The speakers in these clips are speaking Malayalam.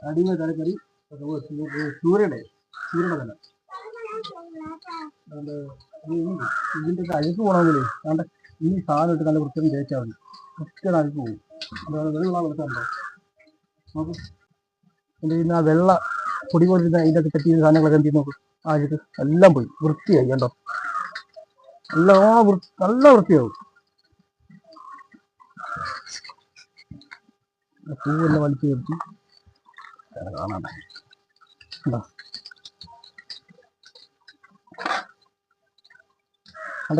അടിമ തലക്കറി ചൂരയുടെ തല ഇതിൻ്റെ അഴുക്ക് പോകണമെങ്കിലേ അതുകൊണ്ട് ഈ സാധനം ഇട്ട് നല്ല വൃത്തിയും തേച്ചാൽ മതി. വൃത്തിയുടെ അഴുക്ക് പോകും. അതുപോലെ വെള്ളം വെളുക്കാറുണ്ടോ നോക്ക്. എൻ്റെ ഇന്ന് ആ വെള്ള പൊടി പോലിരുന്ന അതിൻ്റെ അകത്ത് പറ്റിയ സാധനങ്ങളൊക്കെ എന്ത് നോക്കും. ആ അഴുക്ക് എല്ലാം പോയി വൃത്തിയായി കണ്ടോ. നല്ല വൃത്തിയാവും. പൂവെല്ലാം വലിച്ചു കയറ്റി കാണാതെ കണ്ടോ.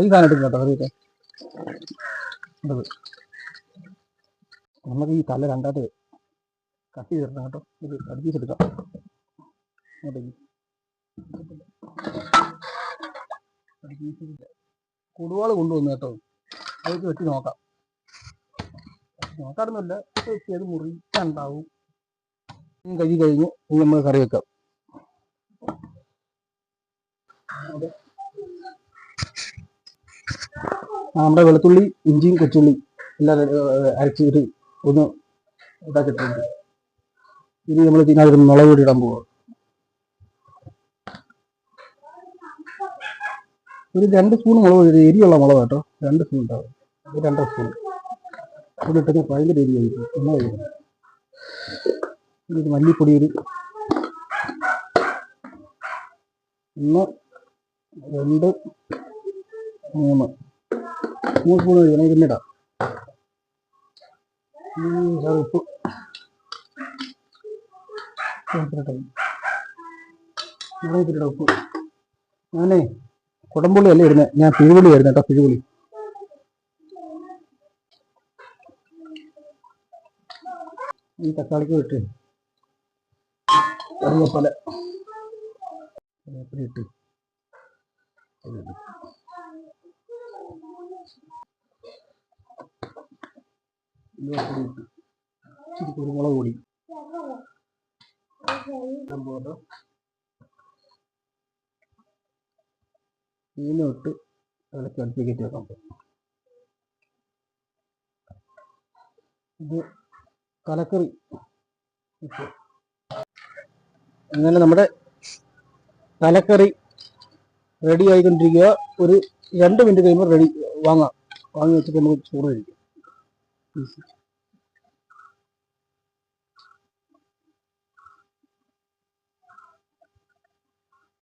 ഈ സാധനം എടുക്കും കേട്ടോ കറിയൊക്കെ. നമുക്ക് ഈ തല രണ്ടായിട്ട് കട്ട് ചെയ്തിടണം കേട്ടോ. ഇത് അടുപ്പിച്ചെടുക്കാം. കൊടുവാള് കൊണ്ടുവന്നു കേട്ടോ. അതൊക്കെ വെട്ടി നോക്കാം. നോക്കാറൊന്നുമില്ല. വെട്ടി അത് മുറിച്ചുണ്ടാവും. കഴുകി കഴിഞ്ഞ് ഇനി നമ്മൾ കറി വെക്കാം. നമ്മുടെ വെളുത്തുള്ളി ഇഞ്ചിയും കൊച്ചുള്ളി എല്ലാം അരച്ചിട്ട് ഒന്ന് ഇതാക്കിയിട്ടുണ്ട്. ഇനി നമ്മൾ ഇതിനകത്ത് മുളക് പൊടി ഇടാൻ പോവുക. ഒരു 2 സ്പൂൺ മുളക് പൊടി. എരിയുള്ള മുളക് കേട്ടോ. 2 സ്പൂൺ ഉണ്ടാവും. 2 സ്പൂൺ ഇവിടെ ഇട്ടത് ഭയങ്കര എരിയായിരിക്കും. എന്നാ ഇത് മല്ലിപ്പൊടി ഒരു 1 2 3 സ്പൂൺ കഴിക്കണം. പിന്നിടാം. ഉപ്പ് ഉപ്പ് ഞാനേ കുടംപുള്ളി അല്ലേ ഇടുന്നത്. ഞാൻ പിഴുപുള്ളി ആയിരുന്നു കേട്ടോ. പിഴുപുള്ളി ഈ തക്കാളിക്ക് ഇട്ട് കറിവേപ്പില ഇട്ട് ഇച്ചിരി കുരുമുളക് പൊടി മീനിട്ട് ഇളക്കി അടുപ്പിക്കേറ്റ് വെക്കാം. ഇത് തലക്കറി. അങ്ങനെ നമ്മുടെ തലക്കറി റെഡി ആയിക്കൊണ്ടിരിക്കുക. ഒരു 2 മിനിറ്റ് കഴിയുമ്പോൾ വാങ്ങി വെച്ചിട്ട് നമുക്ക് ചോറ് കഴിക്കാം.